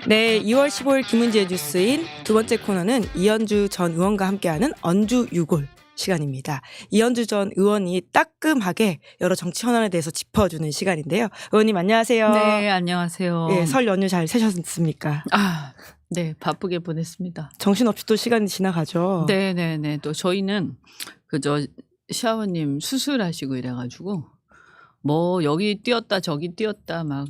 네, 2월 15일 김은지의 뉴스인 두 번째 코너는 이현주 전 의원과 함께하는 언주 6월 시간입니다. 이현주 전 의원이 따끔하게 여러 정치 현안에 대해서 짚어주는 시간인데요. 의원님 안녕하세요. 네, 안녕하세요. 예, 설 연휴 잘 새셨습니까? 네, 바쁘게 보냈습니다. 정신없이 또 시간이 지나가죠. 네네네. 또 저희는 시아버님 수술하시고 이래가지고 뭐 여기 뛰었다 저기 뛰었다 막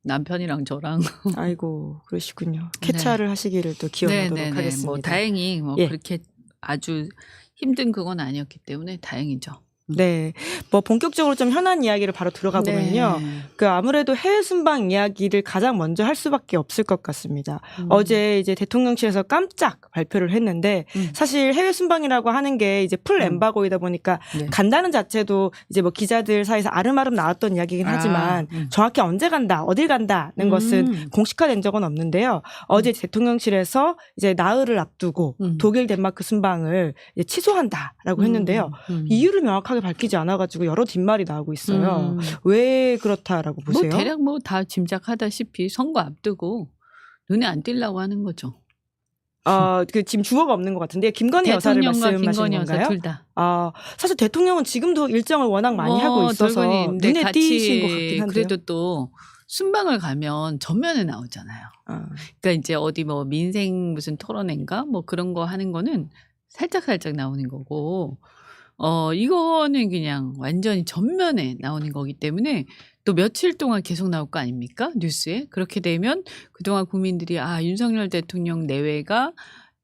남편이랑 저랑 아이고 그러시군요. 쾌차를 하시기를 또 기원하도록 네네네. 하겠습니다. 뭐 다행히 뭐 예. 그렇게 아주 힘든 그건 아니었기 때문에 다행이죠. 네, 뭐 본격적으로 좀 현안 이야기를 바로 들어가 보면요. 네. 그 아무래도 해외 순방 이야기를 가장 먼저 할 수밖에 없을 것 같습니다. 어제 이제 대통령실에서 깜짝 발표를 했는데 사실 해외 순방이라고 하는 게 이제 풀 엠바고이다 보니까 네. 간다는 자체도 이제 뭐 기자들 사이에서 아름아름 나왔던 이야기긴 하지만 정확히 언제 간다, 어딜 간다는 것은 공식화된 적은 없는데요. 어제 대통령실에서 이제 나흘을 앞두고 독일, 덴마크 순방을 이제 취소한다라고 했는데요. 이유를 명확하게 밝히지 않아가지고 여러 뒷말이 나오고 있어요. 왜 그렇다라고 보세요? 뭐 대략 뭐 다 짐작하다시피 선거 앞두고 눈에 안 띄려고 하는 거죠. 그 지금 주어가 없는 것 같은데 김건희 여사를 말씀하시는 김건희 건가요? 여사 둘 다. 사실 대통령은 지금도 일정을 워낙 많이 하고 있어서 돌고니 눈에 띄신 것 같긴 한데요. 그래도 또 순방을 가면 전면에 나오잖아요. 그러니까 이제 어디 뭐 민생 무슨 토론회인가 뭐 그런 거 하는 거는 살짝 나오는 거고. 이거는 그냥 완전히 전면에 나오는 거기 때문에 또 며칠 동안 계속 나올 거 아닙니까? 뉴스에. 그렇게 되면 그동안 국민들이 윤석열 대통령 내외가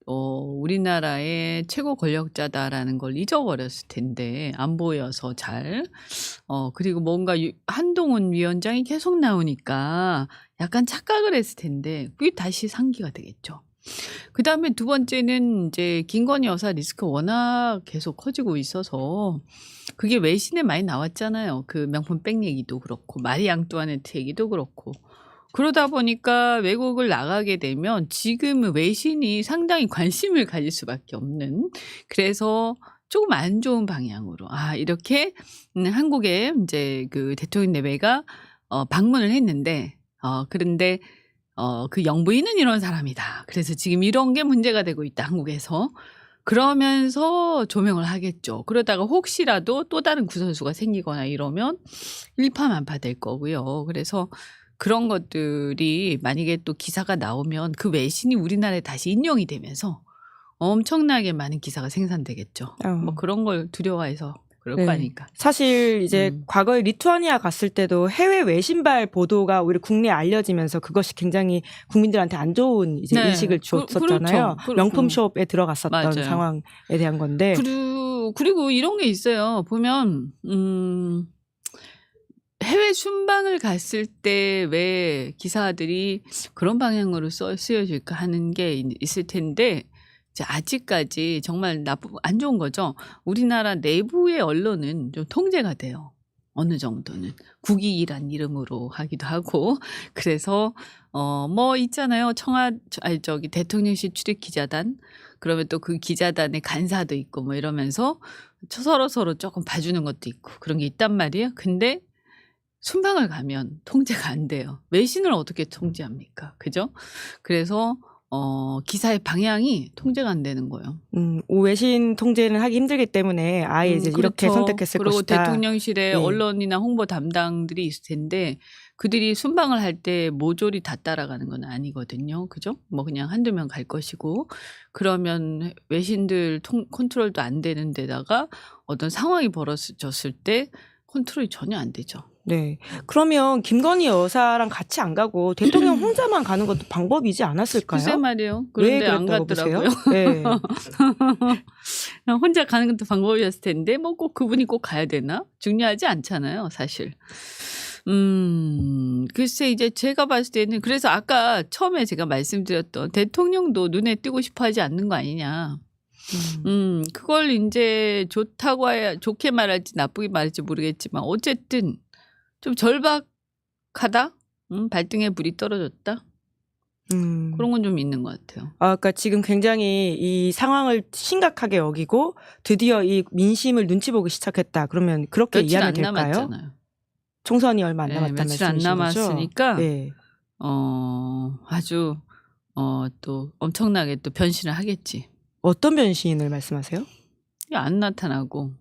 우리나라의 최고 권력자다라는 걸 잊어버렸을 텐데 안 보여서 잘. 그리고 뭔가 한동훈 위원장이 계속 나오니까 약간 착각을 했을 텐데 그게 다시 상기가 되겠죠. 그 다음에 두 번째는 이제 김건희 여사 리스크 워낙 계속 커지고 있어서 그게 외신에 많이 나왔잖아요. 그 명품 백 얘기도 그렇고 마리 앙뚜아네트 얘기도 그렇고 그러다 보니까 외국을 나가게 되면 지금 외신이 상당히 관심을 가질 수밖에 없는 그래서 조금 안 좋은 방향으로 이렇게 한국에 이제 그 대통령 내외가 방문을 했는데 그런데 그 영부인은 이런 사람이다. 그래서 지금 이런 게 문제가 되고 있다. 한국에서. 그러면서 조명을 하겠죠. 그러다가 혹시라도 또 다른 구설수가 생기거나 이러면 일파만파 될 거고요. 그래서 그런 것들이 만약에 또 기사가 나오면 그 외신이 우리나라에 다시 인용이 되면서 엄청나게 많은 기사가 생산되겠죠. 뭐 그런 걸 두려워해서 그럴 거 아니까. 사실 이제 과거에 리투아니아 갔을 때도 해외 외신발 보도가 오히려 국내에 알려지면서 그것이 굉장히 국민들한테 안 좋은 이제 인식을 주었었잖아요. 그렇죠. 명품숍에 들어갔었던 맞아요. 상황에 대한 건데. 그리고 이런 게 있어요. 보면 해외 순방을 갔을 때 왜 기사들이 그런 방향으로 쓰여질까 하는 게 있을 텐데 아직까지 정말 안 좋은 거죠. 우리나라 내부의 언론은 좀 통제가 돼요. 어느 정도는. 국익이란 이름으로 하기도 하고. 그래서 뭐 있잖아요. 대통령실 출입 기자단. 그러면 또 그 기자단의 간사도 있고 뭐 이러면서 서로 조금 봐주는 것도 있고 그런 게 있단 말이에요. 근데 순방을 가면 통제가 안 돼요. 외신을 어떻게 통제합니까? 그죠? 그래서 기사의 방향이 통제가 안 되는 거예요. 외신 통제는 하기 힘들기 때문에 아예 이제 이렇게 그렇죠. 선택했을 그리고 것이다. 대통령실에 언론이나 홍보 담당들이 있을 텐데 그들이 순방을 할 때 모조리 다 따라가는 건 아니거든요. 그죠? 뭐 그냥 한두 명 갈 것이고 그러면 외신들 컨트롤도 안 되는 데다가 어떤 상황이 벌어졌을 때 컨트롤이 전혀 안 되죠. 네. 그러면 김건희 여사랑 같이 안 가고 대통령 혼자만 가는 것도 방법이지 않았을까요? 글쎄 말이에요. 왜 그런데 안 그랬다고 갔더라고요. 네. 혼자 가는 것도 방법이었을 텐데 뭐 꼭 그분이 꼭 가야 되나? 중요하지 않잖아요, 사실. 글쎄 이제 제가 봤을 때는 그래서 아까 처음에 제가 말씀드렸던 대통령도 눈에 띄고 싶어 하지 않는 거 아니냐. 그걸 이제 좋게 말할지 나쁘게 말할지 모르겠지만 어쨌든 좀 절박하다? 발등에 불이 떨어졌다? 그런 건 좀 있는 것 같아요. 그러니까 지금 굉장히 이 상황을 심각하게 여기고 드디어 이 민심을 눈치 보기 시작했다. 그러면 그렇게 며칠 이해하면 안 될까요? 남았잖아요. 총선이 얼마 안 네, 남았다는 며칠 안 말씀이신 거죠? 남았으니까 네. 아주 또 엄청나게 또 변신을 하겠지. 어떤 변신을 말씀하세요? 안 나타나고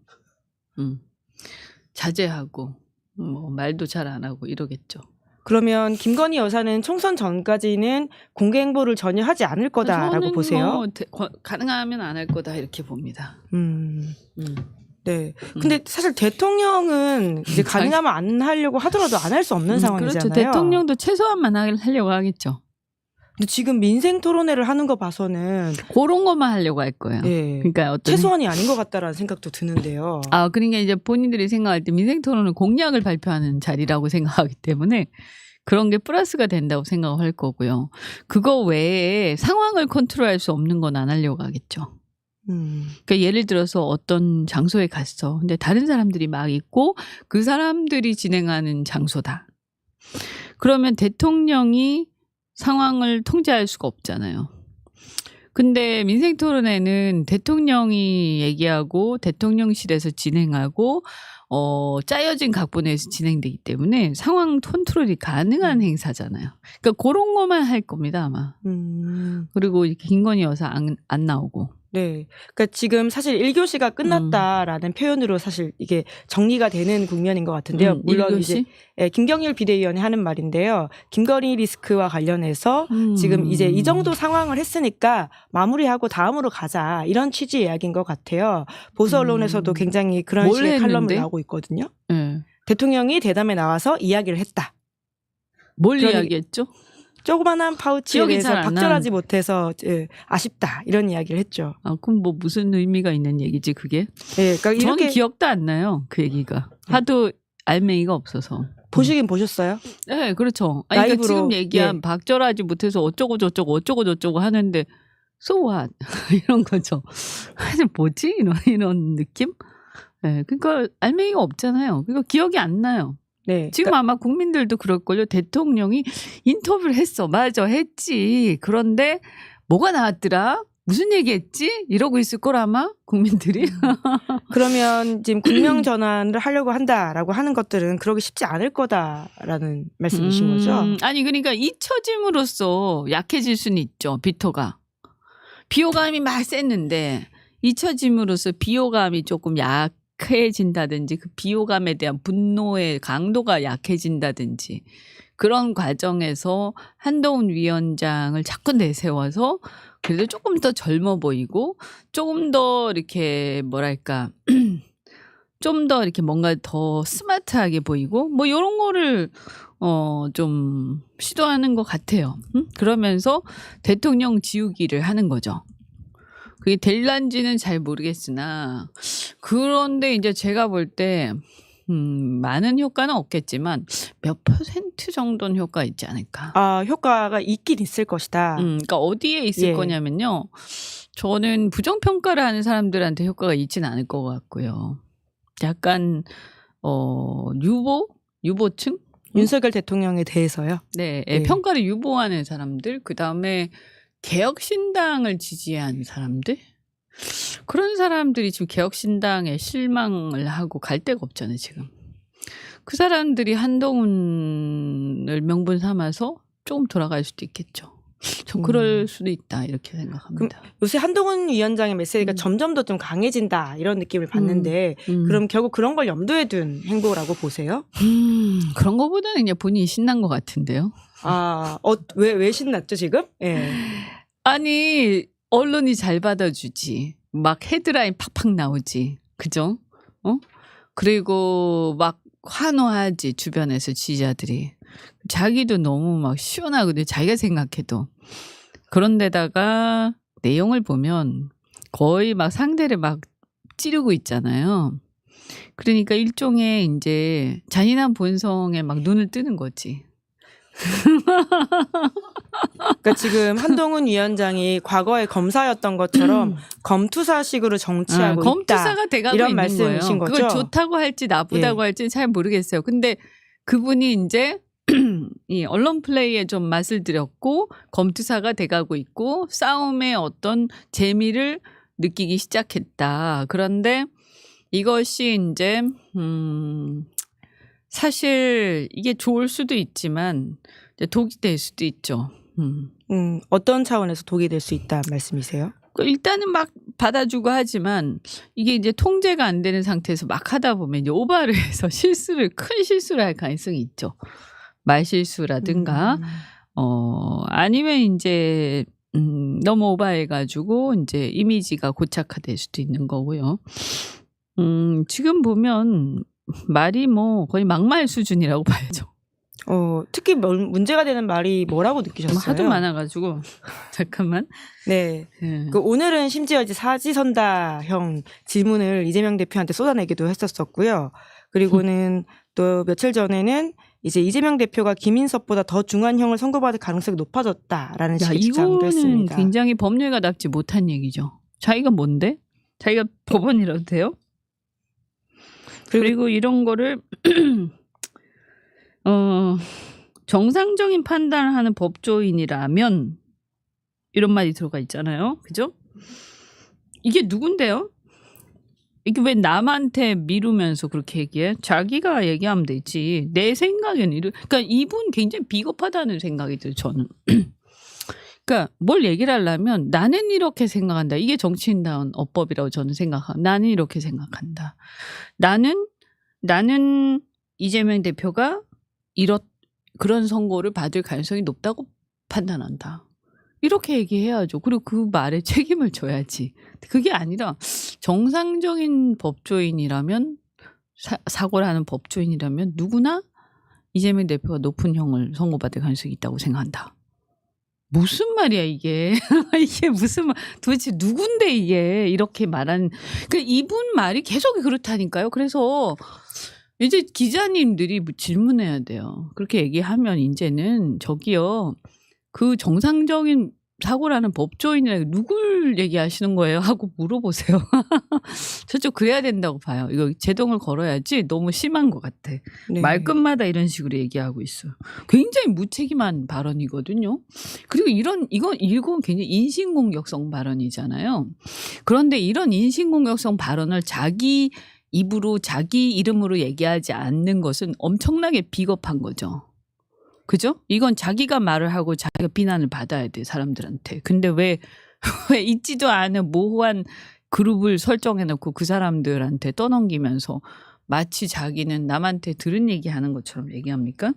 자제하고 뭐 말도 잘 안 하고 이러겠죠. 그러면 김건희 여사는 총선 전까지는 공개 행보를 전혀 하지 않을 거다라고 저는 보세요? 가능하면 안 할 거다 이렇게 봅니다. 네. 근데 사실 대통령은 이제 가능하면 안 하려고 하더라도 안 할 수 없는 상황이잖아요. 그렇죠. 대통령도 최소한만 하려고 하겠죠. 근데 지금 민생 토론회를 하는 거 봐서는 그런 것만 하려고 할 거예요. 예, 그러니까 어떤 최소한이 아닌 것 같다라는 생각도 드는데요. 그러니까 이제 본인들이 생각할 때 민생 토론은 공약을 발표하는 자리라고 생각하기 때문에 그런 게 플러스가 된다고 생각할 거고요. 그거 외에 상황을 컨트롤할 수 없는 건 안 하려고 하겠죠. 그러니까 예를 들어서 어떤 장소에 갔어. 근데 다른 사람들이 막 있고 그 사람들이 진행하는 장소다. 그러면 대통령이 상황을 통제할 수가 없잖아요. 근데 민생토론회는 대통령이 얘기하고 대통령실에서 진행하고 짜여진 각본에서 진행되기 때문에 상황 컨트롤이 가능한 행사잖아요. 그러니까 그런 것만 할 겁니다 아마. 그리고 김건희 여사 안 나오고. 네. 그러니까 지금 사실 1교시가 끝났다라는 표현으로 사실 이게 정리가 되는 국면인 것 같은데요. 물론 1교시? 이제 김경률 비대위원이 하는 말인데요. 김건희 리스크와 관련해서 지금 이제 이 정도 상황을 했으니까 마무리하고 다음으로 가자. 이런 취지 이야기인 것 같아요. 보수 언론에서도 굉장히 그런 식의 칼럼을 나오고 있거든요. 대통령이 대담에 나와서 이야기를 했다. 뭘 이야기했죠? 조그만한 파우치에 대해서 박절하지 못해서 아쉽다 이런 이야기를 했죠. 그럼 뭐 무슨 의미가 있는 얘기지 그게? 네, 그러니까 저는 기억도 안 나요 그 얘기가. 하도 알맹이가 없어서. 보시긴 보셨어요? 네, 그렇죠. 그러니까 지금 얘기한 박절하지 못해서 어쩌고 저쩌고 하는데 so what 이런 거죠. 뭐지 이런 느낌? 네, 그러니까 알맹이가 없잖아요. 그러니까 기억이 안 나요. 네, 지금 아마 국민들도 그럴걸요. 대통령이 인터뷰를 했어. 맞아, 했지. 그런데 뭐가 나왔더라? 무슨 얘기했지? 이러고 있을 걸 아마 국민들이. 그러면 지금 국명 전환을 하려고 한다라고 하는 것들은 그러기 쉽지 않을 거다라는 말씀이신 거죠? 아니 그러니까 잊혀짐으로써 약해질 수는 있죠. 비호가. 비호감이 막 셌는데 잊혀짐으로써 비호감이 조금 약해진다든지 그 비호감에 대한 분노의 강도가 약해진다든지 그런 과정에서 한동훈 위원장을 자꾸 내세워서 그래도 조금 더 젊어 보이고 조금 더 이렇게 뭐랄까 좀 더 이렇게 뭔가 더 스마트하게 보이고 뭐 이런 거를 좀 시도하는 것 같아요. 그러면서 대통령 지우기를 하는 거죠. 그게 될란지는 잘 모르겠으나 그런데 이제 제가 볼 때 많은 효과는 없겠지만 몇 % 정도는 효과 있지 않을까. 효과가 있긴 있을 것이다. 그러니까 어디에 있을 거냐면요. 저는 부정평가를 하는 사람들한테 효과가 있지는 않을 것 같고요. 약간 유보층? 윤석열 대통령에 대해서요? 네, 평가를 유보하는 사람들, 그 다음에 개혁신당을 지지한 사람들, 그런 사람들이 지금 개혁신당에 실망을 하고 갈 데가 없잖아요, 지금. 그 사람들이 한동훈을 명분 삼아서 조금 돌아갈 수도 있겠죠. 전 그럴 수도 있다 이렇게 생각합니다. 요새 한동훈 위원장의 메시지가 점점 더 좀 강해진다 이런 느낌을 받는데 그럼 결국 그런 걸 염두에 둔 행보라고 보세요? 그런 거보다는 그냥 본인이 신난 것 같은데요. 왜 신났죠 지금? 예. 아니 언론이 잘 받아주지. 막 헤드라인 팍팍 나오지. 그죠? 그리고 막 환호하지 주변에서 지지자들이. 자기도 너무 막 시원하거든요. 자기가 생각해도. 그런데다가 내용을 보면 거의 막 상대를 막 찌르고 있잖아요. 그러니까 일종의 이제 잔인한 본성에 막 눈을 뜨는 거지. 그러니까 지금 한동훈 위원장이 과거에 검사였던 것처럼 검투사식으로 정치하고 있다. 검투사가 돼가고 이런 있는 말씀이신 거예요. 거죠? 그걸 좋다고 할지 나쁘다고 할지는 잘 모르겠어요. 근데 그분이 이제 이 언론 플레이에 좀 맛을 들였고 검투사가 돼가고 있고 싸움의 어떤 재미를 느끼기 시작했다. 그런데 이것이 이제 사실 이게 좋을 수도 있지만 독이 될 수도 있죠. 어떤 차원에서 독이 될 수 있다 말씀이세요? 일단은 막 받아주고 하지만 이게 이제 통제가 안 되는 상태에서 막 하다 보면 이제 오바를 해서 큰 실수를 할 가능성이 있죠. 말 실수라든가 아니면 이제 너무 오바해가지고 이제 이미지가 고착화될 수도 있는 거고요. 지금 보면 말이 뭐 거의 막말 수준이라고 봐야죠. 특히 문제가 되는 말이 뭐라고 느끼셨어요? 하도 많아가지고 잠깐만. 네. 오늘은 심지어 이제 사지선다형 질문을 이재명 대표한테 쏟아내기도 했었었고요. 그리고는 또 며칠 전에는 이제 이재명 대표가 김인섭보다 더 중한 형을 선고받을 가능성이 높아졌다라는 식의 주장도 했습니다. 이거는 굉장히 법률가답지 못한 얘기죠. 자기가 뭔데? 자기가 법원이라도 돼요? 그리고 이런 거를 정상적인 판단을 하는 법조인이라면 이런 말이 들어가 있잖아요. 그죠? 이게 누군데요? 이게 왜 남한테 미루면서 그렇게 얘기해? 자기가 얘기하면 되지. 내 생각에는 그러니까 이분 굉장히 비겁하다는 생각이 들어요. 저는. 그러니까 뭘 얘기를 하려면 나는 이렇게 생각한다. 이게 정치인다운 어법이라고 저는 생각합니다. 나는 이렇게 생각한다. 나는 이재명 대표가 그런 선고를 받을 가능성이 높다고 판단한다. 이렇게 얘기해야죠. 그리고 그 말에 책임을 져야지. 그게 아니라 정상적인 법조인이라면 사고를 하는 법조인이라면 누구나 이재명 대표가 높은 형을 선고받을 가능성이 있다고 생각한다. 무슨 말이야 이게. 이게 무슨 말. 도대체 누군데 이게 이렇게 말한. 이분 말이 계속 그렇다니까요. 그래서 이제 기자님들이 질문해야 돼요. 그렇게 얘기하면 이제는 저기요. 그 정상적인 사고라는 법조인이라 누굴 얘기하시는 거예요? 하고 물어보세요. 저쪽 그래야 된다고 봐요. 이거 제동을 걸어야지 너무 심한 것 같아. 네. 말끝마다 이런 식으로 얘기하고 있어요. 굉장히 무책임한 발언이거든요. 그리고 이건 굉장히 인신공격성 발언이잖아요. 그런데 이런 인신공격성 발언을 자기 입으로 자기 이름으로 얘기하지 않는 것은 엄청나게 비겁한 거죠. 그죠? 이건 자기가 말을 하고 자기가 비난을 받아야 돼, 사람들한테. 근데 왜 있지도 않은 모호한 그룹을 설정해놓고 그 사람들한테 떠넘기면서 마치 자기는 남한테 들은 얘기하는 것처럼 얘기합니까?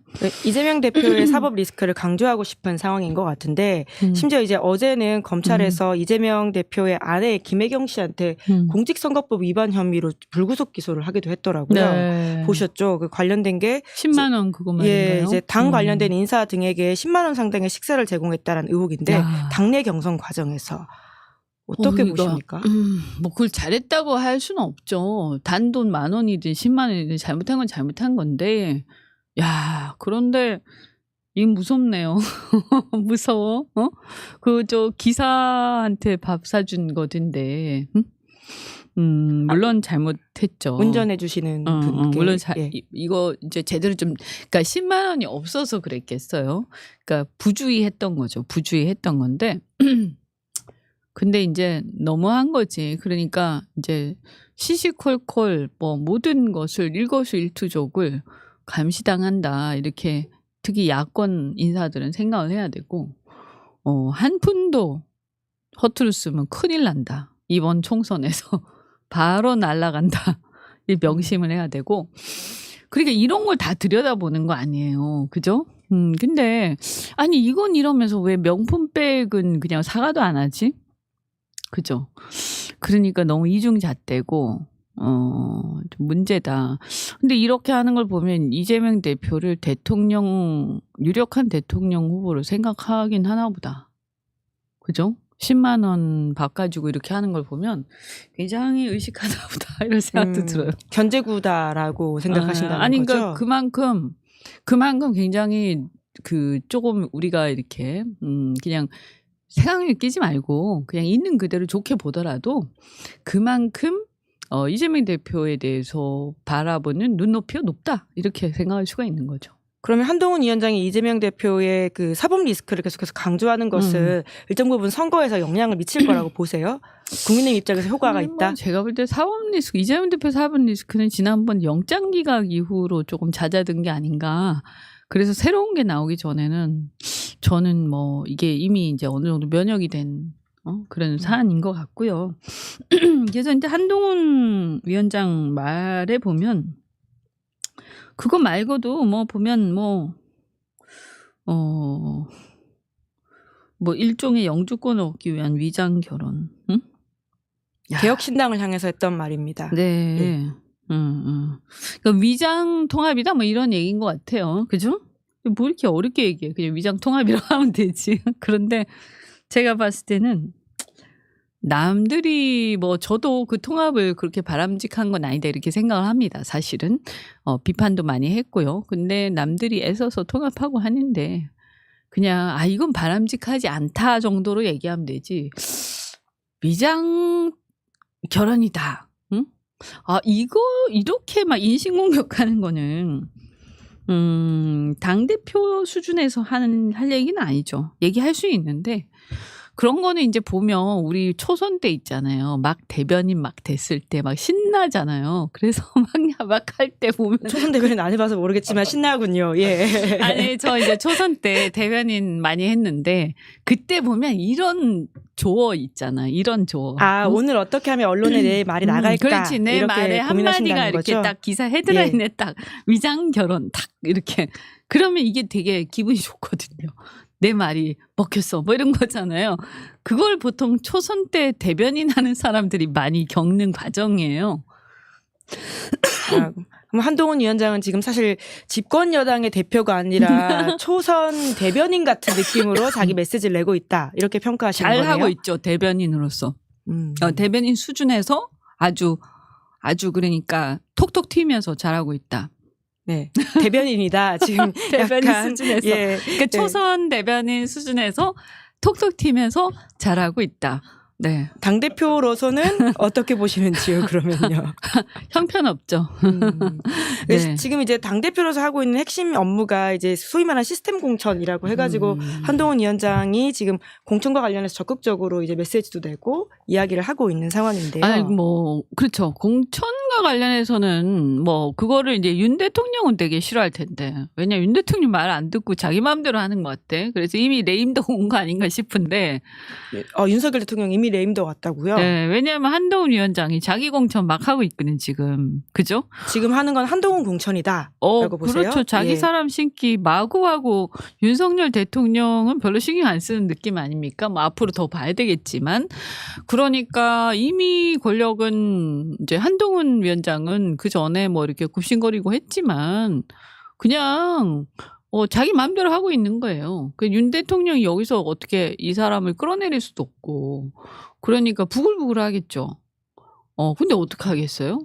이재명 대표의 사법 리스크를 강조하고 싶은 상황인 것 같은데 심지어 이제 어제는 검찰에서 이재명 대표의 아내 김혜경 씨한테 공직선거법 위반 혐의로 불구속 기소를 하기도 했더라고요. 네. 보셨죠? 그 관련된 게 10만 원 그거 말인가요? 예, 이제 당 관련된 인사 등에게 10만 원 상당의 식사를 제공했다라는 의혹인데 당내 경선 과정에서. 어떻게 보십니까? 뭐 그걸 잘했다고 할 수는 없죠. 단돈 10,000원이든 10만 원이든 잘못한 건 잘못한 건데, 야, 그런데 이게 무섭네요. 무서워. 기사한테 밥 사준 거던데. 물론 잘못했죠. 운전해 주시는 분께. 물론 이거 이제 제대로 그러니까 10만 원이 없어서 그랬겠어요. 그러니까 부주의했던 거죠. 부주의했던 건데. 근데 이제 너무한 거지. 그러니까 이제 시시콜콜 뭐 모든 것을 일거수일투족을 감시당한다. 이렇게 특히 야권 인사들은 생각을 해야 되고 한 푼도 허투루 쓰면 큰일 난다. 이번 총선에서 바로 날아간다. 이 명심을 해야 되고. 그러니까 이런 걸 다 들여다보는 거 아니에요. 그죠? 근데 아니 이건 이러면서 왜 명품백은 그냥 사과도 안 하지? 그죠. 그러니까 너무 이중잣대고, 좀 문제다. 근데 이렇게 하는 걸 보면 이재명 대표를 유력한 대통령 후보로 생각하긴 하나 보다. 그죠? 10만 원 바꿔주고 이렇게 하는 걸 보면 굉장히 의식하나 보다. 이런 생각도 들어요. 견제구다라고 생각하신다는 아니, 거죠? 그러니까 그만큼 굉장히 조금 우리가 이렇게, 그냥 생각을 끼지 말고 그냥 있는 그대로 좋게 보더라도 그만큼 이재명 대표에 대해서 바라보는 눈높이가 높다 이렇게 생각할 수가 있는 거죠. 그러면 한동훈 위원장이 이재명 대표의 그 사법 리스크를 계속해서 강조하는 것은 일정 부분 선거에서 영향을 미칠 거라고 보세요? 국민의 입장에서 효과가 있다? 제가 볼 때 사법 리스크, 이재명 대표 사법 리스크는 지난번 영장 기각 이후로 조금 잦아든 게 아닌가 그래서 새로운 게 나오기 전에는 저는 뭐 이게 이미 이제 어느 정도 면역이 된 그런 사안인 것 같고요. 그래서 이제 한동훈 위원장 말에 보면 그거 말고도 뭐 보면 뭐 일종의 영주권을 얻기 위한 위장 결혼. 응? 개혁신당을 향해서 했던 말입니다. 네. 예. 그러니까 위장 통합이다 뭐 이런 얘기인 것 같아요. 그죠? 뭐 이렇게 어렵게 얘기해. 그냥 위장 통합이라고 하면 되지. 그런데 제가 봤을 때는 남들이 뭐 저도 그 통합을 그렇게 바람직한 건 아니다 이렇게 생각을 합니다. 사실은 비판도 많이 했고요. 근데 남들이 애써서 통합하고 하는데 그냥 이건 바람직하지 않다 정도로 얘기하면 되지. 위장 결혼이다. 응? 이거 이렇게 막 인신공격하는 거는 당대표 수준에서 할 얘기는 아니죠. 얘기할 수 있는데 그런 거는 이제 보면 우리 초선 때 있잖아요. 막 대변인 막 됐을 때 막 신나잖아요. 그래서 막 할 때 보면 초선 대변인 안 해봐서 모르겠지만 신나군요. 예. 아니 저 이제 초선 때 대변인 많이 했는데 그때 보면 이런 조어 있잖아. 이런 조어. 오늘 어떻게 하면 언론에 내 말이 나갈까? 그렇지. 내 이렇게 말에 한마디가 이렇게 거죠? 딱 기사 헤드라인에 딱 위장 결혼 딱 이렇게 그러면 이게 되게 기분이 좋거든요. 내 말이 먹혔어 뭐 이런 거잖아요. 그걸 보통 초선 때 대변인 하는 사람들이 많이 겪는 과정이에요. 그럼 한동훈 위원장은 지금 사실 집권 여당의 대표가 아니라 초선 대변인 같은 느낌으로 자기 메시지를 내고 있다. 이렇게 평가하시는 거네요. 잘 하고 있죠. 대변인으로서. 대변인 수준에서 아주 그러니까 톡톡 튀면서 잘하고 있다. 네, 대변인이다. 지금 대변인 약간, 수준에서. 예, 그러니까 초선 대변인 수준에서 톡톡 튀면서 잘하고 있다. 네. 당대표로서는 어떻게 보시는지요, 그러면요? 형편없죠. 네. 지금 이제 당대표로서 하고 있는 핵심 업무가 이제 소위 말하는 시스템 공천이라고 해가지고 한동훈 위원장이 지금 공천과 관련해서 적극적으로 이제 메시지도 내고 이야기를 하고 있는 상황인데요. 그렇죠. 공천과 관련해서는 뭐 그거를 이제 윤 대통령은 되게 싫어할 텐데. 왜냐면 윤 대통령 말 안 듣고 자기 마음대로 하는 것 같아. 그래서 이미 레임덕 온 거 아닌가 싶은데. 윤석열 대통령 이미 레임덕 왔다고요? 네. 왜냐하면 한동훈 위원장이 자기 공천 막 하고 있거든 지금. 그죠? 지금 하는 건 한동훈 공천이다. 라고 보세요? 그렇죠. 자기 사람 신기 마구하고 윤석열 대통령은 별로 신경 안 쓰는 느낌 아닙니까? 뭐 앞으로 더 봐야 되겠지만. 그러니까 이미 권력은 이제 한동훈 위원장은 그 전에 뭐 이렇게 굽신거리고 했지만 그냥 자기 마음대로 하고 있는 거예요. 윤 대통령이 여기서 어떻게 이 사람을 끌어내릴 수도 없고 그러니까 부글부글 하겠죠. 근데 어떻게 하겠어요?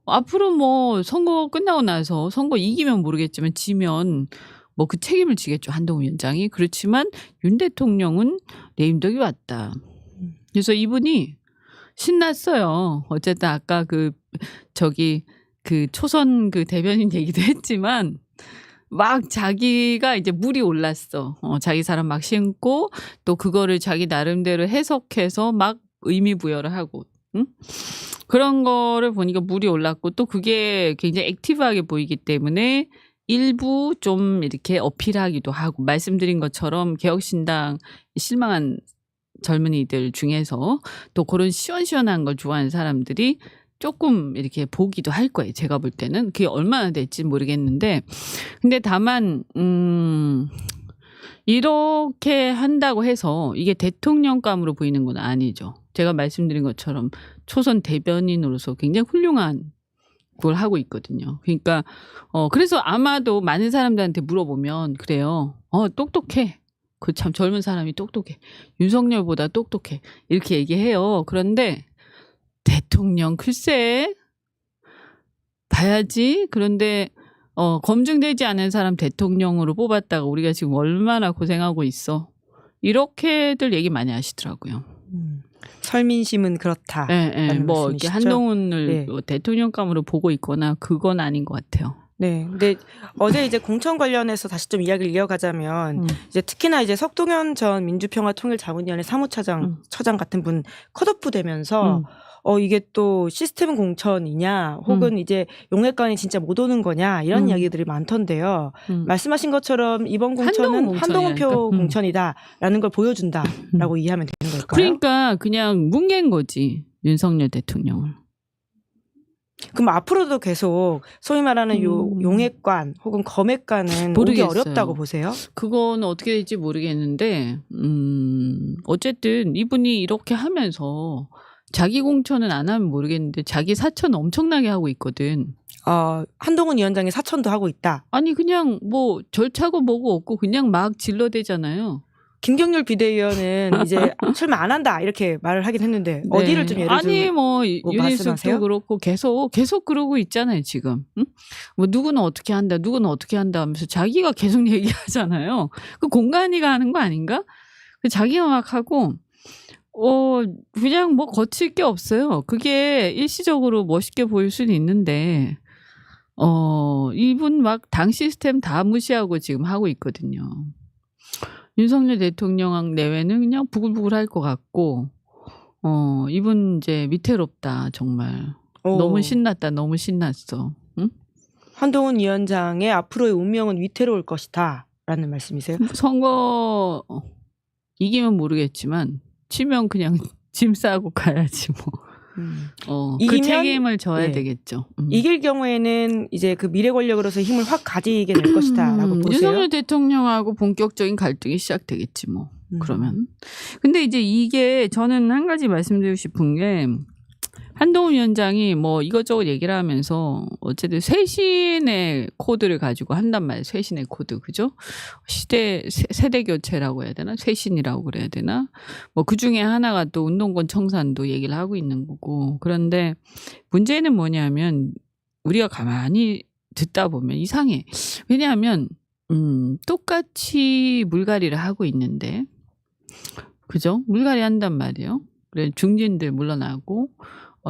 앞으로 뭐 선거 끝나고 나서 선거 이기면 모르겠지만 지면 뭐 그 책임을 지겠죠. 한동훈 위원장이. 그렇지만 윤 대통령은 레임덕이 왔다. 그래서 이분이 신났어요. 어쨌든 아까 그 초선 그 대변인 얘기도 했지만 막 자기가 이제 물이 올랐어. 자기 사람 막 신고 또 그거를 자기 나름대로 해석해서 막 의미 부여를 하고. 응? 그런 거를 보니까 물이 올랐고 또 그게 굉장히 액티브하게 보이기 때문에 일부 좀 이렇게 어필하기도 하고 말씀드린 것처럼 개혁신당 실망한 젊은이들 중에서 또 그런 시원시원한 걸 좋아하는 사람들이 조금 이렇게 보기도 할 거예요. 제가 볼 때는. 그게 얼마나 될지 모르겠는데. 근데 다만 이렇게 한다고 해서 이게 대통령감으로 보이는 건 아니죠. 제가 말씀드린 것처럼 초선 대변인으로서 굉장히 훌륭한 걸 하고 있거든요. 그러니까 그래서 아마도 많은 사람들한테 물어보면 그래요. 똑똑해. 그 참 젊은 사람이 똑똑해. 윤석열보다 똑똑해. 이렇게 얘기해요. 그런데 대통령 글쎄 봐야지. 그런데 검증되지 않은 사람 대통령으로 뽑았다가 우리가 지금 얼마나 고생하고 있어. 이렇게들 얘기 많이 하시더라고요. 설민심은 그렇다. 네, 뭐 이렇게 한동훈을 네. 대통령감으로 보고 있거나 그건 아닌 것 같아요. 네. 근데 어제 이제 공천 관련해서 다시 좀 이야기를 이어가자면 이제 특히나 이제 석동현 전 민주평화통일자문위원회 사무처장 처장 같은 분 컷오프 되면서 이게 또 시스템 공천이냐 혹은 이제 용액관이 진짜 못 오는 거냐 이런 이야기들이 많던데요. 말씀하신 것처럼 이번 공천은 한동훈표 공천이다라는 걸 보여준다라고 이해하면 되는 걸까요? 그러니까 그냥 뭉갠 거지. 윤석열 대통령을. 그럼 앞으로도 계속 소위 말하는 용액관 혹은 검액관은 오기 어렵다고 보세요? 그건 어떻게 될지 모르겠는데 어쨌든 이분이 이렇게 하면서 자기 공천은 안 하면 모르겠는데 자기 사천 엄청나게 하고 있거든. 한동훈 위원장이 사천도 하고 있다. 아니 그냥 뭐 절차고 뭐고 없고 그냥 막 질러대잖아요. 김경률 비대위원은 이제 출마 안 한다 이렇게 말을 하긴 했는데 네. 어디를 좀 예를 들면 아니 뭐 윤희숙도 그렇고 계속 그러고 있잖아요 지금. 응? 뭐 누구는 어떻게 한다 누구는 어떻게 한다 하면서 자기가 계속 얘기하잖아요. 그 공간이가 하는 거 아닌가? 자기가 막 하고 그냥 뭐 거칠 게 없어요. 그게 일시적으로 멋있게 보일 수는 있는데 이분 막 당 시스템 다 무시하고 지금 하고 있거든요. 윤석열 대통령 내외는 그냥 부글부글 할 것 같고, 이분 이제 위태롭다, 정말. 너무 신났다, 너무 신났어. 응? 한동훈 위원장의 앞으로의 운명은 위태로울 것이다, 라는 말씀이세요? 선거, 이기면 모르겠지만, 치면 그냥 짐 싸고 가야지, 뭐. 그 책임을 져야 되겠죠. 이길 경우에는 이제 그 미래 권력으로서 힘을 확 가지게 될 것이다라고 보세요. 윤석열 대통령하고 본격적인 갈등이 시작되겠지 뭐. 그러면. 근데 이제 이게 저는 한 가지 말씀드리고 싶은 게 한동훈 위원장이 뭐 이것저것 얘기를 하면서 어쨌든 쇄신의 코드를 가지고 한단 말이에요. 쇄신의 코드. 그죠? 세대 교체라고 해야 되나? 쇄신이라고 그래야 되나? 뭐 그중에 하나가 또 운동권 청산도 얘기를 하고 있는 거고. 그런데 문제는 뭐냐면 우리가 가만히 듣다 보면 이상해. 왜냐하면 똑같이 물갈이를 하고 있는데 그죠? 물갈이 한단 말이에요. 그래 중진들 물러나고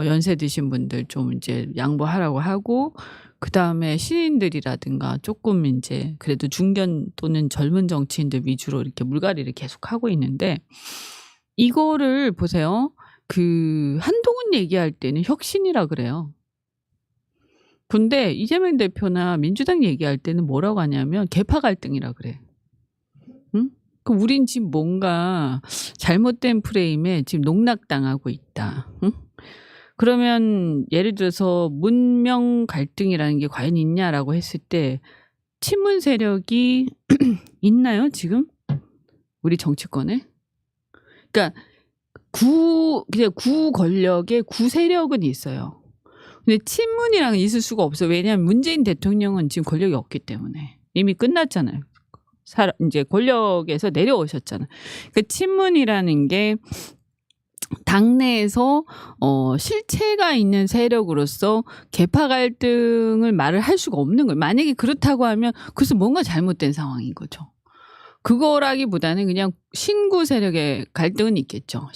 연세 드신 분들 좀 이제 양보하라고 하고 그 다음에 신인들이라든가 조금 이제 그래도 중견 또는 젊은 정치인들 위주로 이렇게 물갈이를 계속 하고 있는데 이거를 보세요. 그 한동훈 얘기할 때는 혁신이라 그래요. 근데 이재명 대표나 민주당 얘기할 때는 뭐라고 하냐면 계파 갈등이라 그래. 응? 그럼 우린 지금 뭔가 잘못된 프레임에 지금 농락당하고 있다. 응? 그러면 예를 들어서 문명 갈등이라는 게 과연 있냐라고 했을 때 친문 세력이 있나요 지금? 우리 정치권에? 그러니까 그냥 구 권력의 구 세력은 있어요. 근데 친문이랑은 있을 수가 없어요. 왜냐하면 문재인 대통령은 지금 권력이 없기 때문에 이미 끝났잖아요. 이제 권력에서 내려오셨잖아요. 그러니까 친문이라는 게 당내에서 실체가 있는 세력으로서 계파 갈등을 말을 할 수가 없는 거예요. 만약에 그렇다고 하면 그래서 뭔가 잘못된 상황인 거죠. 그거라기보다는 그냥 신구 세력의 갈등은 있겠죠.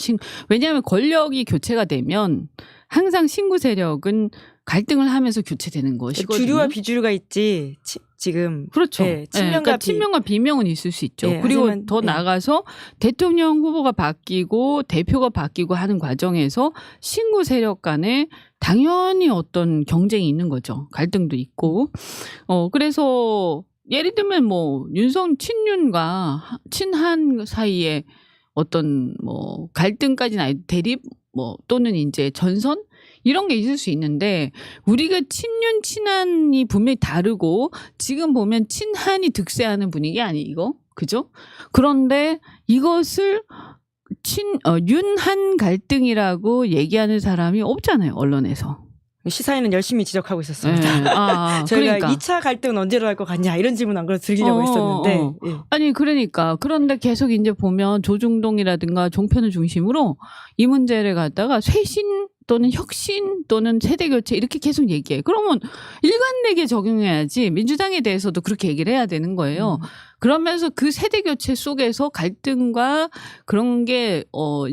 왜냐하면 권력이 교체가 되면 항상 신구 세력은 갈등을 하면서 교체되는 것이거든요. 주류와 비주류가 있지 지금. 그렇죠. 네, 그러니까 친명과 비명은 있을 수 있죠. 네, 그리고 하지만, 더 나가서 대통령 후보가 바뀌고 대표가 바뀌고 하는 과정에서 신구 세력 간에 당연히 어떤 경쟁이 있는 거죠. 갈등도 있고. 그래서 예를 들면 뭐 친윤과 친한 사이에 어떤 뭐 갈등까지는 아니고 대립 뭐 또는 이제 전선 이런 게 있을 수 있는데 우리가 친윤 친한이 분명히 다르고 지금 보면 친한이 득세하는 분위기 아니고 그죠? 그런데 이것을 윤한 갈등이라고 얘기하는 사람이 없잖아요 언론에서. 시사회는 열심히 지적하고 있었습니다. 네. 저희가 그러니까. 2차 갈등은 언제로 할 것 같냐 이런 질문 안 그래도 드리려고 했었는데. 예. 아니 그러니까 그런데 계속 이제 보면 조중동이라든가 종편을 중심으로 이 문제를 갖다가 쇄신 또는 혁신 또는 세대교체 이렇게 계속 얘기해. 그러면 일관되게 적용해야지 민주당에 대해서도 그렇게 얘기를 해야 되는 거예요. 그러면서 그 세대교체 속에서 갈등과 그런 게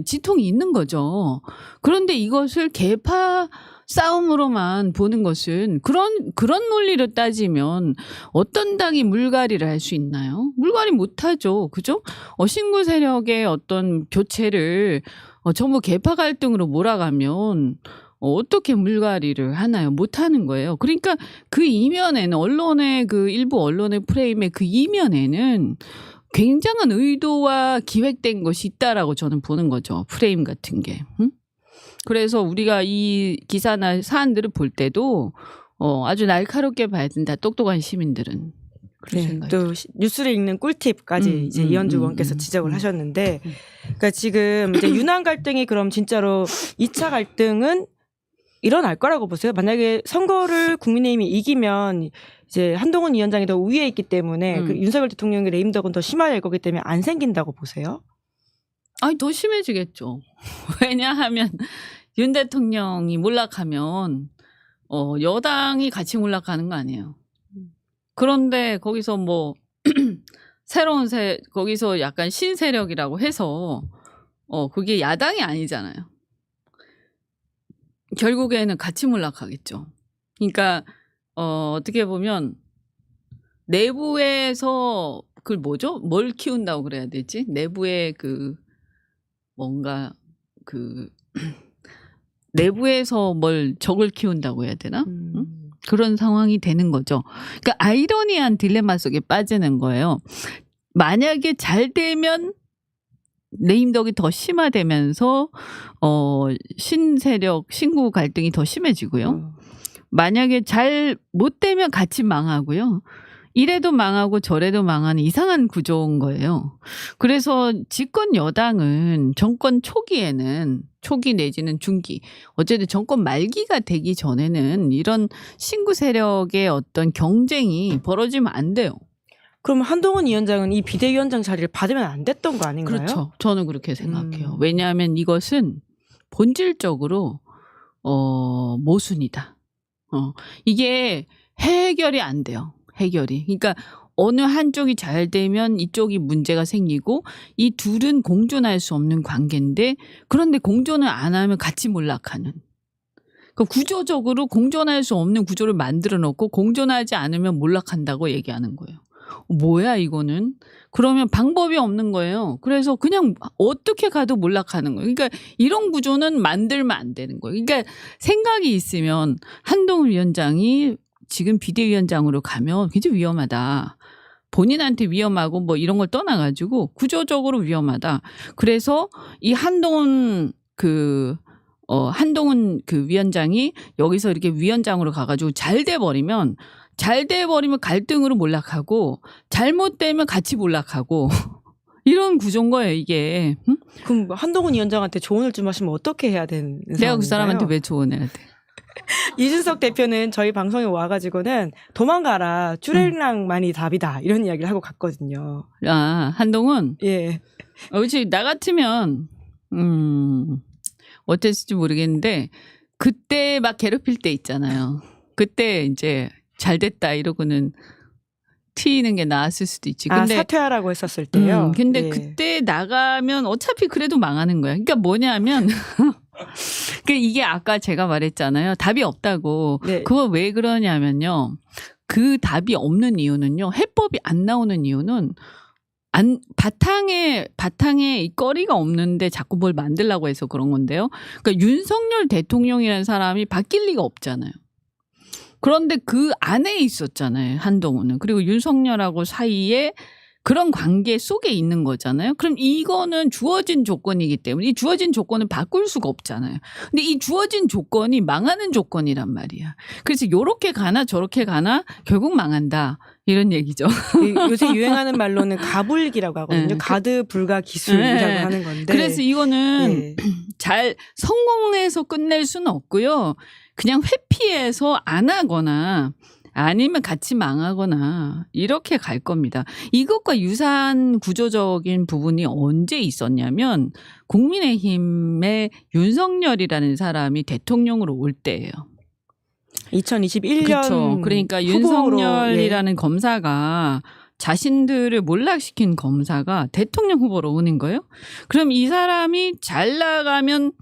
지통이 있는 거죠. 그런데 이것을 계파 싸움으로만 보는 것은 그런 논리로 따지면 어떤 당이 물갈이를 할 수 있나요? 물갈이 못하죠. 그죠? 신구 세력의 어떤 교체를 전부 계파 갈등으로 몰아가면 어떻게 물갈이를 하나요? 못하는 거예요. 그러니까 그 이면에는 언론의 그 일부 언론의 프레임의 그 이면에는 굉장한 의도와 기획된 것이 있다라고 저는 보는 거죠. 프레임 같은 게. 응? 그래서 우리가 이 기사나 사안들을 볼 때도 아주 날카롭게 봐야 된다. 똑똑한 시민들은. 네, 또 뉴스를 읽는 꿀팁까지 이제 이현주 의원께서 지적을 하셨는데, 그러니까 지금 이제 윤한 갈등이 그럼 진짜로 2차 갈등은 일어날 거라고 보세요. 만약에 선거를 국민의힘이 이기면 이제 한동훈 위원장이 더 우위에 있기 때문에 그 윤석열 대통령의 레임덕은 더 심화될 거기 때문에 안 생긴다고 보세요? 아니, 더 심해지겠죠. 왜냐하면 윤 대통령이 몰락하면 여당이 같이 몰락하는 거 아니에요. 그런데 거기서 뭐 새로운 거기서 약간 신세력이라고 해서 그게 야당이 아니잖아요. 결국에는 같이 몰락하겠죠. 그러니까 어떻게 보면 내부에서 그걸 뭐죠? 뭘 키운다고 그래야 되지? 내부에 그 뭔가 그 내부에서 뭘 적을 키운다고 해야 되나? 응? 그런 상황이 되는 거죠. 그러니까 아이러니한 딜레마 속에 빠지는 거예요. 만약에 잘 되면 레임덕이 더 심화되면서 신세력, 신구 갈등이 더 심해지고요. 만약에 잘 못 되면 같이 망하고요. 이래도 망하고 저래도 망하는 이상한 구조인 거예요. 그래서 집권 여당은 정권 초기에는 초기 내지는 중기, 어쨌든 정권 말기가 되기 전에는 이런 신구 세력의 어떤 경쟁이 벌어지면 안 돼요. 그럼 한동훈 위원장은 이 비대위원장 자리를 받으면 안 됐던 거 아닌가요? 그렇죠. 저는 그렇게 생각해요. 왜냐하면 이것은 본질적으로 모순이다. 이게 해결이 안 돼요. 해결이. 그러니까 어느 한쪽이 잘 되면 이쪽이 문제가 생기고 이 둘은 공존할 수 없는 관계인데 그런데 공존을 안 하면 같이 몰락하는. 그러니까 구조적으로 공존할 수 없는 구조를 만들어 놓고 공존하지 않으면 몰락한다고 얘기하는 거예요. 뭐야 이거는? 그러면 방법이 없는 거예요. 그래서 그냥 어떻게 가도 몰락하는 거예요. 그러니까 이런 구조는 만들면 안 되는 거예요. 그러니까 생각이 있으면 한동훈 위원장이 지금 비대위원장으로 가면 굉장히 위험하다. 본인한테 위험하고 뭐 이런 걸 떠나가지고 구조적으로 위험하다. 그래서 이 한동훈 그 위원장이 여기서 이렇게 위원장으로 가가지고 잘 돼버리면 갈등으로 몰락하고 잘못되면 같이 몰락하고 이런 구조인 거예요 이게. 응? 그럼 한동훈 위원장한테 조언을 좀 하시면 어떻게 해야 되는 상황인가요? 내가 그 사람한테 왜 조언해야 돼? 이준석 대표는 저희 방송에 와가지고는 도망가라 쭈레랑만이 답이다 이런 이야기를 하고 갔거든요. 아 한동훈? 예. 그렇지 나 같으면 어땠을지 모르겠는데 그때 막 괴롭힐 때 있잖아요. 그때 이제 잘 됐다 이러고는 튀는 게 나았을 수도 있지. 근데 사퇴하라고 했었을 때요. 근데 예. 그때 나가면 어차피 그래도 망하는 거야. 그러니까 뭐냐면 이게 아까 제가 말했잖아요. 답이 없다고. 네. 그거 왜 그러냐면요. 그 답이 없는 이유는요. 해법이 안 나오는 이유는 바탕에 이 거리가 없는데 자꾸 뭘 만들려고 해서 그런 건데요. 그러니까 윤석열 대통령이라는 사람이 바뀔 리가 없잖아요. 그런데 그 안에 있었잖아요. 한동훈은. 그리고 윤석열하고 사이에 그런 관계 속에 있는 거잖아요. 그럼 이거는 주어진 조건이기 때문에 이 주어진 조건을 바꿀 수가 없잖아요. 근데 이 주어진 조건이 망하는 조건이란 말이야. 그래서 요렇게 가나 저렇게 가나 결국 망한다. 이런 얘기죠. 요새 유행하는 말로는 가불기라고 하거든요. 네. 가드 불가 기술이라고 네. 하는 건데. 그래서 이거는 네. 잘 성공해서 끝낼 수는 없고요. 그냥 회피해서 안 하거나 아니면 같이 망하거나 이렇게 갈 겁니다. 이것과 유사한 구조적인 부분이 언제 있었냐면 국민의힘의 윤석열이라는 사람이 대통령으로 올 때예요. 2021년 그렇죠. 그러니까 윤석열이라는 검사가 자신들을 몰락시킨 검사가 대통령 후보로 오는 거예요. 그럼 이 사람이 잘 나가면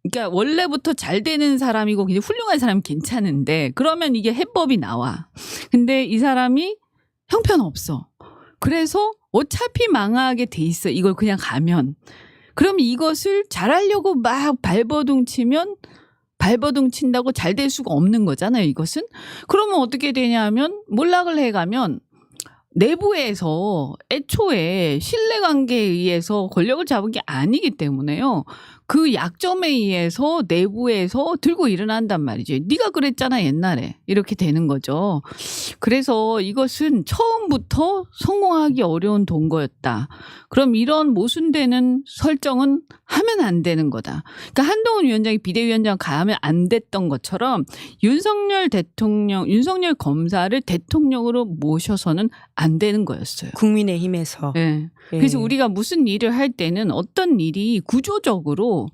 그러니까 원래부터 잘 되는 사람이고 굉장히 훌륭한 사람은 괜찮은데 그러면 이게 해법이 나와. 근데 이 사람이 형편없어. 그래서 어차피 망하게 돼 있어. 이걸 그냥 가면. 그럼 이것을 잘하려고 막 발버둥 친다고 잘 될 수가 없는 거잖아요, 이것은. 그러면 어떻게 되냐면 몰락을 해가면 내부에서 애초에 신뢰관계에 의해서 권력을 잡은 게 아니기 때문에요. 그 약점에 의해서 내부에서 들고 일어난단 말이지. 네가 그랬잖아 옛날에. 이렇게 되는 거죠. 그래서 이것은 처음부터 성공하기 어려운 동거였다. 그럼 이런 모순되는 설정은 하면 안 되는 거다. 그러니까 한동훈 위원장이 비대위원장 가면 안 됐던 것처럼 윤석열 검사를 대통령으로 모셔서는 안 되는 거였어요. 국민의힘에서. 네. 예. 그래서 우리가 무슨 일을 할 때는 어떤 일이 구조적으로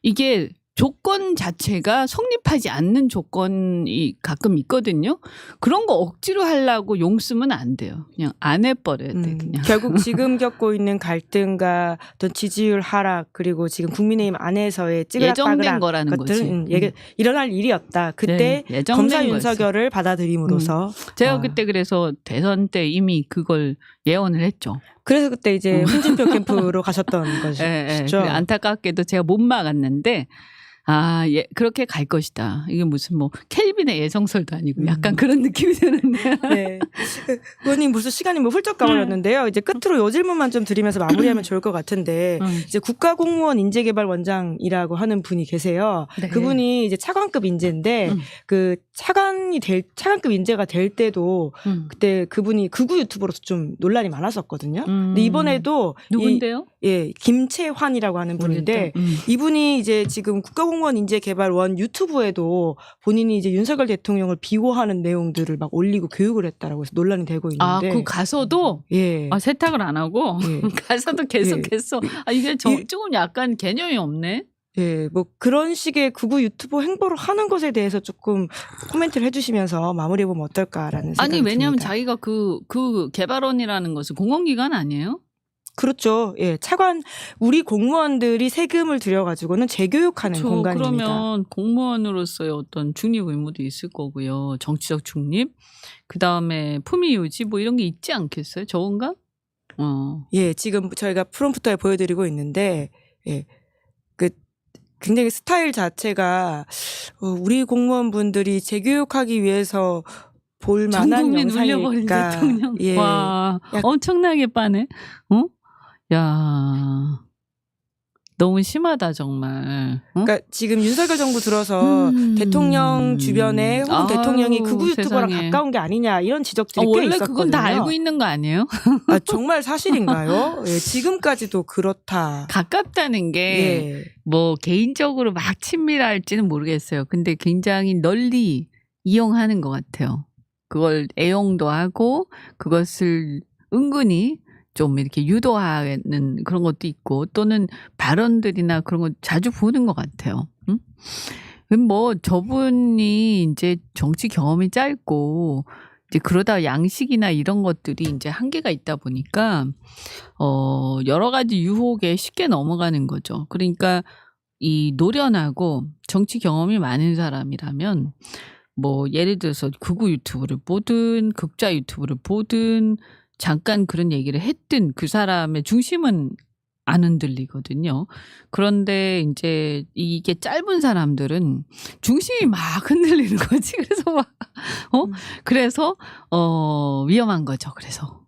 이게 조건 자체가 성립하지 않는 조건이 가끔 있거든요. 그런 거 억지로 하려고 용 쓰면 안 돼요. 그냥 안 해버려야 돼. 그냥. 결국 지금 겪고 있는 갈등과 어떤 지지율 하락 그리고 지금 국민의힘 안에서의 찌그락빠그락 예정된 거라는 것들은 거지. 일어날 일이었다. 그때 네, 예정된 검사 거였어. 윤석열을 받아들임으로써 제가 그때 그래서 대선 때 이미 그걸 예언을 했죠. 그래서 그때 이제 홍준표 캠프로 가셨던 것이죠. 예. 그래, 안타깝게도 제가 못 막았는데 예, 그렇게 갈 것이다. 이게 무슨 뭐 켈빈의 예정설도 아니고 약간 그런 느낌이 드는데. 네. 의원님 벌써 시간이 뭐 훌쩍 가버렸는데요. 이제 끝으로 요 질문만 좀 드리면서 마무리하면 좋을 것 같은데 이제 국가공무원 인재개발원장이라고 하는 분이 계세요. 네. 그분이 이제 차관급 인재인데 그 차관급 인재가 될 때도 그때 그분이 극우 유튜버로서 좀 논란이 많았었거든요. 근데 이번에도 누군데요? 김채환이라고 하는 분인데 이분이 이제 지금 국가공무원 인재개발원 유튜브에도 본인이 이제 윤석열 대통령을 비호하는 내용들을 막 올리고 교육을 했다라고 해서 논란이 되고 있는데. 그 가서도 예. 세탁을 안 하고 가서도 계속했어. 이게 조금 약간 개념이 없네. 예, 뭐 그런 식의 극우 유튜버 행보를 하는 것에 대해서 조금 코멘트를 해주시면서 마무리해보면 어떨까라는 생각이 듭니다. 왜냐하면 자기가 그 개발원이라는 것은 공공기관 아니에요? 그렇죠. 예, 우리 공무원들이 세금을 들여가지고는 재교육하는 그렇죠. 공간입니다. 그러면 공무원으로서의 어떤 중립 의무도 있을 거고요. 정치적 중립, 그 다음에 품위 유지 뭐 이런 게 있지 않겠어요? 저건가? 예, 지금 저희가 프롬프터에 보여드리고 있는데, 예, 굉장히 스타일 자체가 우리 공무원분들이 재교육하기 위해서 볼 만한 영상일까. 대통령. 예. 와, 엄청나게 빠네. 야, 너무 심하다 정말. 그러니까 지금 윤석열 정부 들어서 대통령 주변에 혹은 대통령이 극우 유튜버랑 세상에. 가까운 게 아니냐 이런 지적들이 꽤 원래 있었거든요. 그건 다 알고 있는 거 아니에요? 정말 사실인가요? 예, 지금까지도 그렇다. 가깝다는 게 예. 뭐 개인적으로 막 친밀할지는 모르겠어요. 근데 굉장히 널리 이용하는 것 같아요. 그걸 애용도 하고 그것을 은근히 좀 이렇게 유도하는 그런 것도 있고 또는 발언들이나 그런 거 자주 보는 것 같아요. 뭐 저분이 이제 정치 경험이 짧고 이제 그러다 양식이나 이런 것들이 이제 한계가 있다 보니까 여러 가지 유혹에 쉽게 넘어가는 거죠. 그러니까 이 노련하고 정치 경험이 많은 사람이라면 뭐 예를 들어서 극우 유튜브를 보든 극자 유튜브를 보든 잠깐 그런 얘기를 했든 그 사람의 중심은 안 흔들리거든요. 그런데 이제 이게 짧은 사람들은 중심이 막 흔들리는 거지. 그래서 그래서 위험한 거죠. 그래서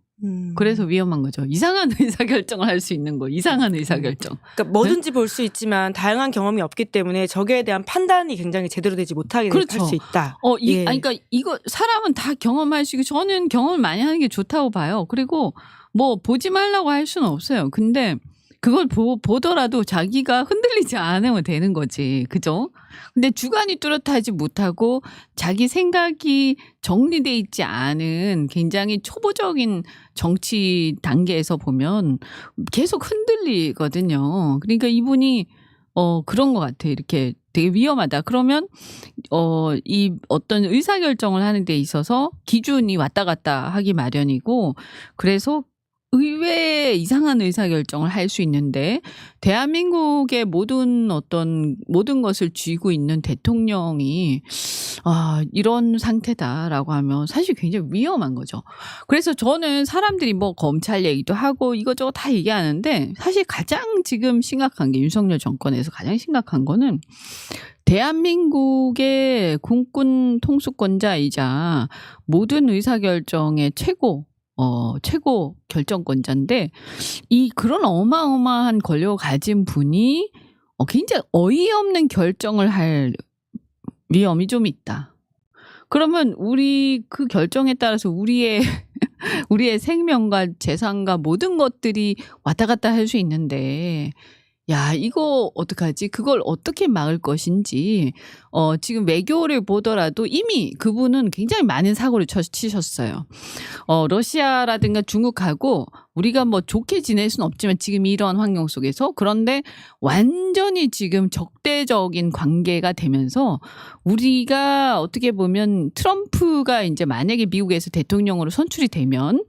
위험한 거죠. 이상한 의사결정을 할 수 있는 거. 이상한 의사결정. 그러니까 뭐든지 볼 수 있지만 다양한 경험이 없기 때문에 저기에 대한 판단이 굉장히 제대로 되지 못하게 할 수 있다. 예. 그러니까 이거 사람은 다 경험할 수 있고 저는 경험을 많이 하는 게 좋다고 봐요. 그리고 뭐 보지 말라고 할 수는 없어요. 근데 그걸 보더라도 자기가 흔들리지 않으면 되는 거지. 그죠? 근데 주관이 뚜렷하지 못하고 자기 생각이 정리돼 있지 않은 굉장히 초보적인 정치 단계에서 보면 계속 흔들리거든요. 그러니까 이분이 그런 것 같아. 이렇게 되게 위험하다. 그러면 이 어떤 의사결정을 하는 데 있어서 기준이 왔다 갔다 하기 마련이고 그래서 의외의 이상한 의사결정을 할 수 있는데 대한민국의 모든 것을 쥐고 있는 대통령이 이런 상태다라고 하면 사실 굉장히 위험한 거죠. 그래서 저는 사람들이 뭐 검찰 얘기도 하고 이것저것 다 얘기하는데 사실 가장 지금 심각한 게 윤석열 정권에서 가장 심각한 거는 대한민국의 군권 통수권자이자 모든 의사결정의 최고 결정권자인데 그런 어마어마한 권력을 가진 분이 굉장히 어이없는 결정을 할 위험이 좀 있다. 그러면 우리 그 결정에 따라서 우리의 생명과 재산과 모든 것들이 왔다 갔다 할 수 있는데 야, 이거 어떡하지? 그걸 어떻게 막을 것인지 지금 외교를 보더라도 이미 그분은 굉장히 많은 사고를 치셨어요. 러시아라든가 중국하고 우리가 뭐 좋게 지낼 수는 없지만 지금 이런 환경 속에서 그런데 완전히 지금 적대적인 관계가 되면서 우리가 어떻게 보면 트럼프가 이제 만약에 미국에서 대통령으로 선출이 되면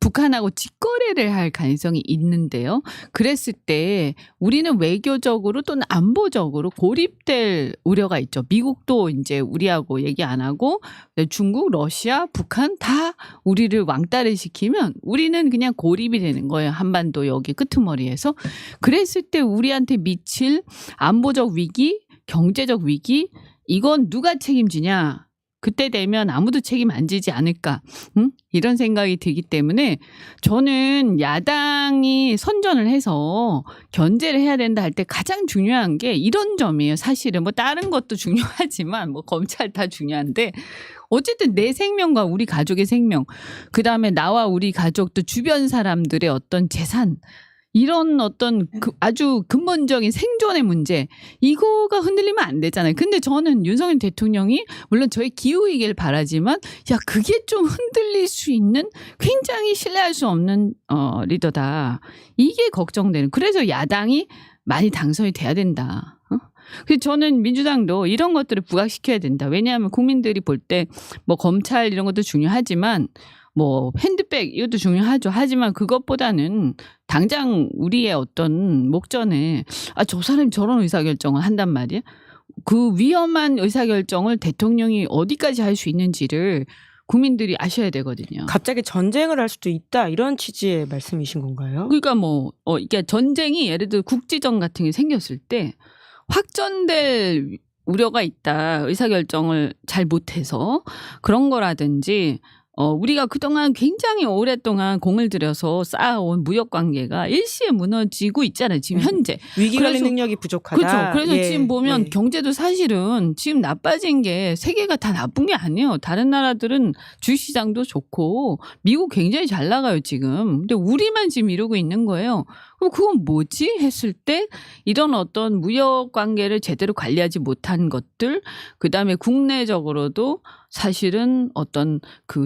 북한하고 직거래를 할 가능성이 있는데요. 그랬을 때 우리는 외교적으로 또는 안보적으로 고립될 우려가 있죠. 미국도 이제 우리하고 얘기 안 하고 중국, 러시아, 북한 다 우리를 왕따를 시키면 우리는 그냥 고립이 되는 거예요. 한반도 여기 끄트머리에서. 그랬을 때 우리한테 미칠 안보적 위기, 경제적 위기 이건 누가 책임지냐. 그때 되면 아무도 책임 안 지지 않을까. 이런 생각이 들기 때문에 저는 야당이 선전을 해서 견제를 해야 된다 할 때 가장 중요한 게 이런 점이에요. 사실은 뭐 다른 것도 중요하지만 뭐 검찰 다 중요한데 어쨌든 내 생명과 우리 가족의 생명, 그다음에 나와 우리 가족 또 주변 사람들의 어떤 재산 이런 아주 근본적인 생존의 문제 이거가 흔들리면 안 되잖아요. 근데 저는 윤석열 대통령이 물론 저의 기후이길 바라지만 그게 좀 흔들릴 수 있는 굉장히 신뢰할 수 없는 리더다. 이게 걱정되는. 그래서 야당이 많이 당선이 돼야 된다. 그래서 저는 민주당도 이런 것들을 부각시켜야 된다. 왜냐하면 국민들이 볼 때 뭐 검찰 이런 것도 중요하지만 뭐 핸드백 이것도 중요하죠. 하지만 그것보다는 당장 우리의 어떤 목전에 저 사람이 저런 의사결정을 한단 말이야. 그 위험한 의사결정을 대통령이 어디까지 할 수 있는지를 국민들이 아셔야 되거든요. 갑자기 전쟁을 할 수도 있다 이런 취지의 말씀이신 건가요? 그러니까 이게 전쟁이 예를 들어 국지전 같은 게 생겼을 때 확전될 우려가 있다. 의사결정을 잘 못해서 그런 거라든지 우리가 그동안 굉장히 오랫동안 공을 들여서 쌓아온 무역관계가 일시에 무너지고 있잖아요. 지금 현재. 위기관리 능력이 부족하다. 그렇죠. 그래서 지금 보면 경제도 사실은 지금 나빠진 게 세계가 다 나쁜 게 아니에요. 다른 나라들은 주식시장도 좋고 미국 굉장히 잘 나가요 지금. 근데 우리만 지금 이러고 있는 거예요. 그럼 그건 뭐지? 했을 때 이런 어떤 무역관계를 제대로 관리하지 못한 것들 그다음에 국내적으로도 사실은 어떤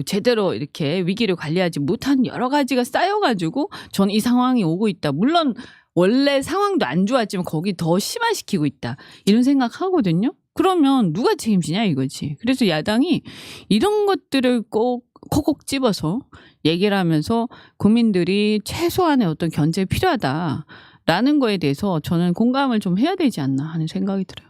제대로 이렇게 위기를 관리하지 못한 여러 가지가 쌓여가지고 전 이 상황이 오고 있다. 물론 원래 상황도 안 좋았지만 거기 더 심화시키고 있다. 이런 생각하거든요. 그러면 누가 책임지냐 이거지. 그래서 야당이 이런 것들을 꼭 콕콕 집어서 얘기를 하면서 국민들이 최소한의 어떤 견제가 필요하다라는 거에 대해서 저는 공감을 좀 해야 되지 않나 하는 생각이 들어요.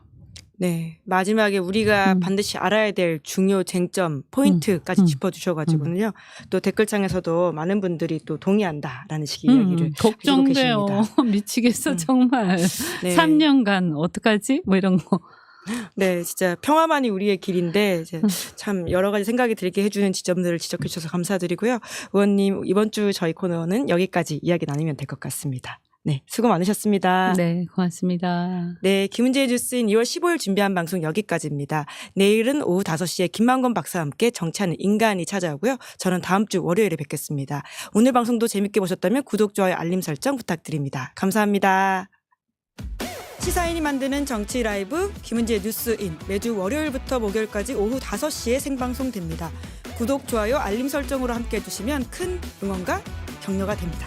네. 마지막에 우리가 반드시 알아야 될 중요 쟁점 포인트까지 짚어주셔가지고는요. 또 댓글창에서도 많은 분들이 또 동의한다라는 식의 이야기를 걱정돼요. 해주고 계십니다. 미치겠어 정말. 네. 3년간 어떡하지? 뭐 이런 거. 네, 진짜 평화만이 우리의 길인데 이제 참 여러 가지 생각이 들게 해주는 지점들을 지적해 주셔서 감사드리고요. 의원님 이번 주 저희 코너는 여기까지 이야기 나누면 될 것 같습니다. 네, 수고 많으셨습니다. 네, 고맙습니다. 네, 김은지의 뉴스인 2월 15일 준비한 방송 여기까지입니다. 내일은 오후 5시에 김만권 박사와 함께 정치하는 인간이 찾아오고요. 저는 다음 주 월요일에 뵙겠습니다. 오늘 방송도 재밌게 보셨다면 구독, 좋아요, 알림 설정 부탁드립니다. 감사합니다. 시사인이 만드는 정치 라이브 김은지의 뉴스인 매주 월요일부터 목요일까지 오후 5시에 생방송됩니다. 구독, 좋아요, 알림 설정으로 함께해 주시면 큰 응원과 격려가 됩니다.